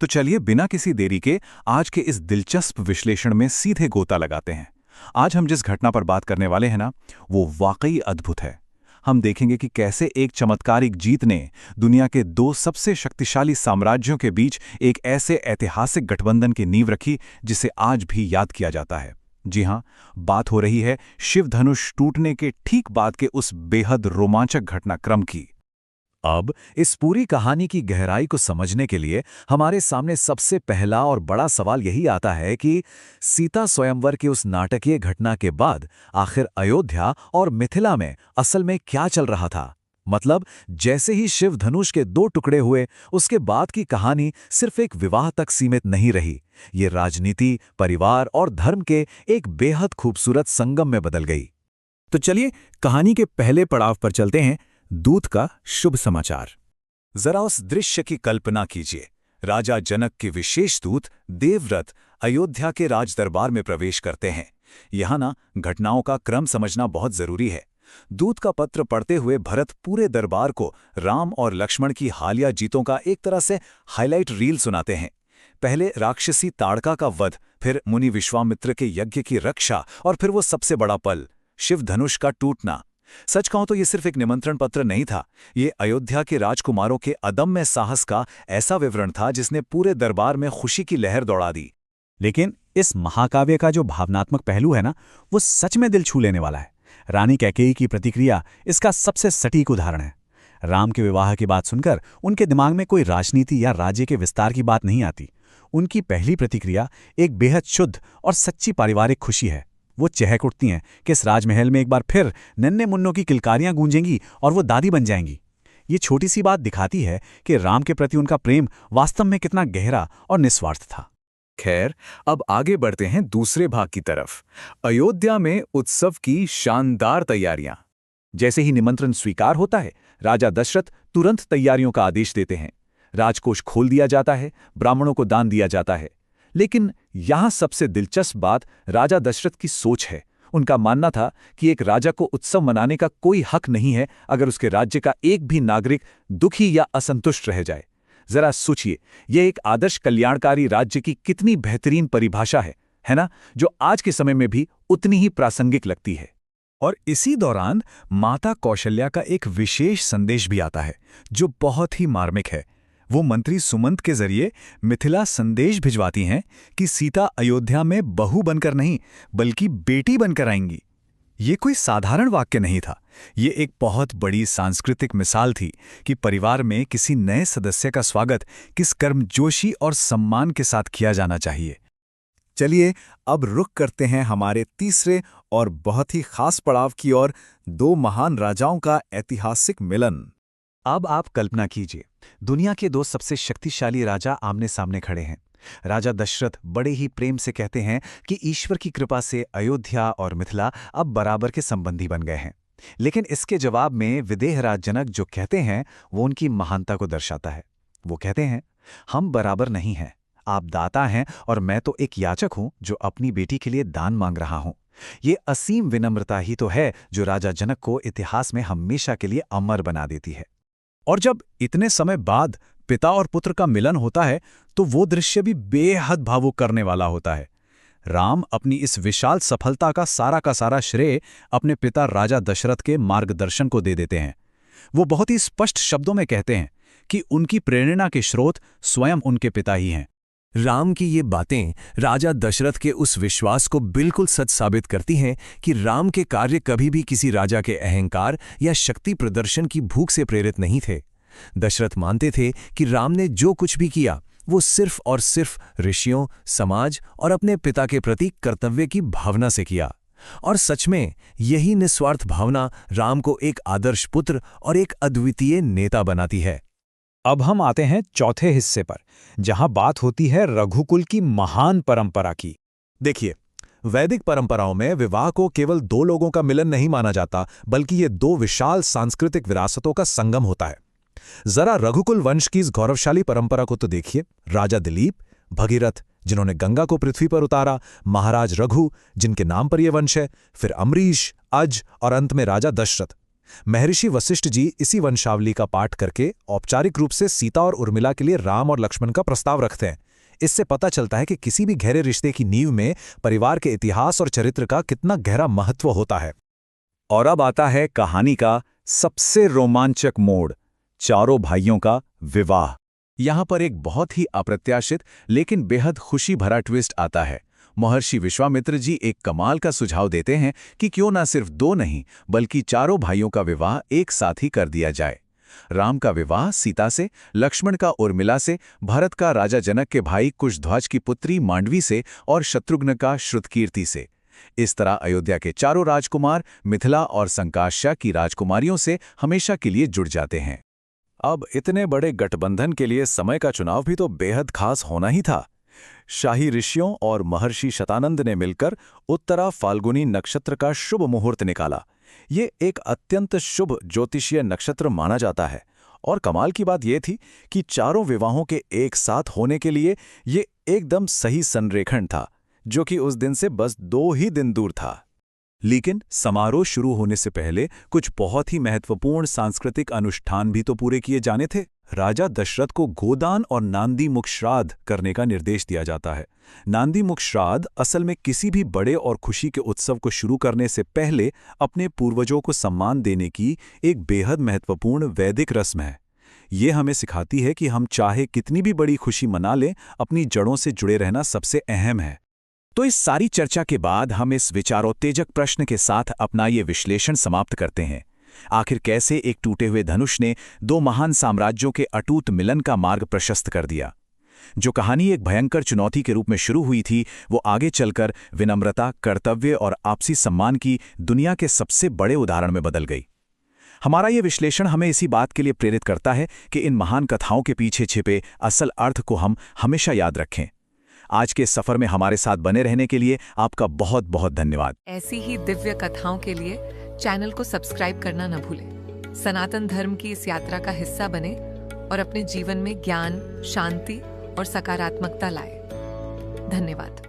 तो चलिए बिना किसी देरी के आज के इस दिलचस्प विश्लेषण में सीधे गोता लगाते हैं। आज हम जिस घटना पर बात करने वाले हैं ना, वो वाकई अद्भुत है। हम देखेंगे कि कैसे एक चमत्कारिक जीत ने दुनिया के दो सबसे शक्तिशाली साम्राज्यों के बीच एक ऐसे ऐतिहासिक गठबंधन की नींव रखी जिसे आज भी याद किया जाता है। जी हां, बात हो रही है शिव धनुष टूटने के ठीक बाद के उस बेहद रोमांचक घटनाक्रम की। अब इस पूरी कहानी की गहराई को समझने के लिए हमारे सामने सबसे पहला और बड़ा सवाल यही आता है कि सीता स्वयंवर की उस नाटकीय घटना के बाद आखिर अयोध्या और मिथिला में असल में क्या चल रहा था। मतलब जैसे ही शिव धनुष के दो टुकड़े हुए, उसके बाद की कहानी सिर्फ एक विवाह तक सीमित नहीं रही। ये राजनीति, परिवार और धर्म के एक बेहद खूबसूरत संगम में बदल गई। तो चलिए कहानी के पहले पड़ाव पर चलते हैं, दूत का शुभ समाचार। जरा उस दृश्य की कल्पना कीजिए। राजा जनक के विशेष दूत देवव्रत अयोध्या के राजदरबार में प्रवेश करते हैं। यहाँ ना घटनाओं का क्रम समझना बहुत जरूरी है। दूत का पत्र पढ़ते हुए भरत पूरे दरबार को राम और लक्ष्मण की हालिया जीतों का एक तरह से हाईलाइट रील सुनाते हैं। पहले राक्षसी ताड़का का वध, फिर मुनि विश्वामित्र के यज्ञ की रक्षा और फिर वो सबसे बड़ा पल, शिव धनुष का टूटना। सच कहूं तो ये सिर्फ एक निमंत्रण पत्र नहीं था, ये अयोध्या के राजकुमारों के अदम्य साहस का ऐसा विवरण था जिसने पूरे दरबार में खुशी की लहर दौड़ा दी। लेकिन इस महाकाव्य का जो भावनात्मक पहलू है ना, वो सच में दिल छू लेने वाला है। रानी कैकेयी की प्रतिक्रिया इसका सबसे सटीक उदाहरण है। राम के विवाह की बात सुनकर उनके दिमाग में कोई राजनीति या राज्य के विस्तार की बात नहीं आती। उनकी पहली प्रतिक्रिया एक बेहद शुद्ध और सच्ची पारिवारिक खुशी है। वो चहक उठती हैं कि इस राजमहल में एक बार फिर नन्हे मुन्नों की किलकारियां गूंजेंगी और वो दादी बन जाएंगी। ये छोटी सी बात दिखाती है कि राम के प्रति उनका प्रेम वास्तव में कितना गहरा और निस्वार्थ था। खैर, अब आगे बढ़ते हैं दूसरे भाग की तरफ। अयोध्या में उत्सव की शानदार तैयारियां। जैसे ही निमंत्रण स्वीकार होता है, राजा दशरथ तुरंत तैयारियों का आदेश देते हैं। राजकोष खोल दिया जाता है, ब्राह्मणों को दान दिया जाता है। लेकिन यहां सबसे दिलचस्प बात राजा दशरथ की सोच है। उनका मानना था कि एक राजा को उत्सव मनाने का कोई हक नहीं है अगर उसके राज्य का एक भी नागरिक दुखी या असंतुष्ट रह जाए। जरा सोचिए, यह एक आदर्श कल्याणकारी राज्य की कितनी बेहतरीन परिभाषा है ना, जो आज के समय में भी उतनी ही प्रासंगिक लगती है। और इसी दौरान माता कौशल्या का एक विशेष संदेश भी आता है जो बहुत ही मार्मिक है। वो मंत्री सुमंत के जरिए मिथिला संदेश भिजवाती हैं कि सीता अयोध्या में बहू बनकर नहीं बल्कि बेटी बनकर आएंगी। ये कोई साधारण वाक्य नहीं था, ये एक बहुत बड़ी सांस्कृतिक मिसाल थी कि परिवार में किसी नए सदस्य का स्वागत किस कर्मजोशी और सम्मान के साथ किया जाना चाहिए। चलिए अब रुख करते हैं हमारे तीसरे और बहुत ही खास पड़ाव की ओर, दो महान राजाओं का ऐतिहासिक मिलन। अब आप कल्पना कीजिए, दुनिया के दो सबसे शक्तिशाली राजा आमने सामने खड़े हैं। राजा दशरथ बड़े ही प्रेम से कहते हैं कि ईश्वर की कृपा से अयोध्या और मिथिला अब बराबर के संबंधी बन गए हैं। लेकिन इसके जवाब में विदेहराज जनक जो कहते हैं वो उनकी महानता को दर्शाता है। वो कहते हैं, हम बराबर नहीं हैं, आप दाता हैं और मैं तो एक याचक हूं जो अपनी बेटी के लिए दान मांग रहा हूं। ये असीम विनम्रता ही तो है जो राजा जनक को इतिहास में हमेशा के लिए अमर बना देती है। और जब इतने समय बाद पिता और पुत्र का मिलन होता है तो वो दृश्य भी बेहद भावुक करने वाला होता है। राम अपनी इस विशाल सफलता का सारा श्रेय अपने पिता राजा दशरथ के मार्गदर्शन को दे देते हैं। वो बहुत ही स्पष्ट शब्दों में कहते हैं कि उनकी प्रेरणा के स्रोत स्वयं उनके पिता ही हैं। राम की ये बातें राजा दशरथ के उस विश्वास को बिल्कुल सच साबित करती हैं कि राम के कार्य कभी भी किसी राजा के अहंकार या शक्ति प्रदर्शन की भूख से प्रेरित नहीं थे। दशरथ मानते थे कि राम ने जो कुछ भी किया वो सिर्फ और सिर्फ ऋषियों, समाज और अपने पिता के प्रति कर्तव्य की भावना से किया। और सच में यही निस्वार्थ भावना राम को एक आदर्श पुत्र और एक अद्वितीय नेता बनाती है। अब हम आते हैं चौथे हिस्से पर, जहां बात होती है रघुकुल की महान परंपरा की। देखिए, वैदिक परंपराओं में विवाह को केवल दो लोगों का मिलन नहीं माना जाता, बल्कि ये दो विशाल सांस्कृतिक विरासतों का संगम होता है। जरा रघुकुल वंश की इस गौरवशाली परंपरा को तो देखिए। राजा दिलीप, भगीरथ जिन्होंने गंगा को पृथ्वी पर उतारा, महाराज रघु जिनके नाम पर यह वंश है, फिर अम्बरीश, अज और अंत में राजा दशरथ। महर्षि वशिष्ठ जी इसी वंशावली का पाठ करके औपचारिक रूप से सीता और उर्मिला के लिए राम और लक्ष्मण का प्रस्ताव रखते हैं। इससे पता चलता है कि किसी भी गहरे रिश्ते की नींव में परिवार के इतिहास और चरित्र का कितना गहरा महत्व होता है। और अब आता है कहानी का सबसे रोमांचक मोड़, चारों भाइयों का विवाह। यहाँ पर एक बहुत ही अप्रत्याशित लेकिन बेहद खुशी भरा ट्विस्ट आता है। महर्षि विश्वामित्र जी एक कमाल का सुझाव देते हैं कि क्यों ना सिर्फ 2 नहीं बल्कि चारों भाइयों का विवाह एक साथ ही कर दिया जाए। राम का विवाह सीता से, लक्ष्मण का उर्मिला से, भरत का राजा जनक के भाई कुशध्वज की पुत्री मांडवी से और शत्रुघ्न का श्रुतकीर्ति से। इस तरह अयोध्या के चारों राजकुमार मिथिला और संकाश्या की राजकुमारियों से हमेशा के लिए जुड़ जाते हैं। अब इतने बड़े गठबंधन के लिए समय का चुनाव भी तो बेहद खास होना ही था। शाही ऋषियों और महर्षि शतानंद ने मिलकर उत्तरा फाल्गुनी नक्षत्र का शुभ मुहूर्त निकाला। ये एक अत्यंत शुभ ज्योतिषीय नक्षत्र माना जाता है और कमाल की बात यह थी कि चारों विवाहों के एक साथ होने के लिए ये एकदम सही संरेखण था, जो कि उस दिन से बस 2 ही दिन दूर था। लेकिन समारोह शुरू होने से पहले कुछ बहुत ही महत्वपूर्ण सांस्कृतिक अनुष्ठान भी तो पूरे किए जाने थे। राजा दशरथ को गोदान और नांदी मुख श्राद्ध करने का निर्देश दिया जाता है। नांदी मुख श्राद्ध असल में किसी भी बड़े और खुशी के उत्सव को शुरू करने से पहले अपने पूर्वजों को सम्मान देने की एक बेहद महत्वपूर्ण वैदिक रस्म है। ये हमें सिखाती है कि हम चाहे कितनी भी बड़ी खुशी मना लें, अपनी जड़ों से जुड़े रहना सबसे अहम है। तो इस सारी चर्चा के बाद हम इस विचारोत्तेजक प्रश्न के साथ अपना ये विश्लेषण समाप्त करते हैं। आखिर कैसे एक टूटे हुए धनुष ने 2 महान साम्राज्यों के अटूट मिलन का मार्ग प्रशस्त कर दिया। जो कहानी एक भयंकर चुनौती के रूप में शुरू हुई थी, वो आगे चलकर विनम्रता, कर्तव्य और आपसी सम्मान की दुनिया के सबसे बड़े उदाहरण में बदल गई। हमारा ये विश्लेषण हमें इसी बात के लिए प्रेरित करता है कि इन महान कथाओं के पीछे छिपे असल अर्थ को हम हमेशा याद रखें। आज के सफर में हमारे साथ बने रहने के लिए आपका बहुत बहुत धन्यवाद। ऐसी ही दिव्य कथाओं के लिए चैनल को सब्सक्राइब करना न भूलें। सनातन धर्म की इस यात्रा का हिस्सा बने और अपने जीवन में ज्ञान, शांति और सकारात्मकता लाएं। धन्यवाद।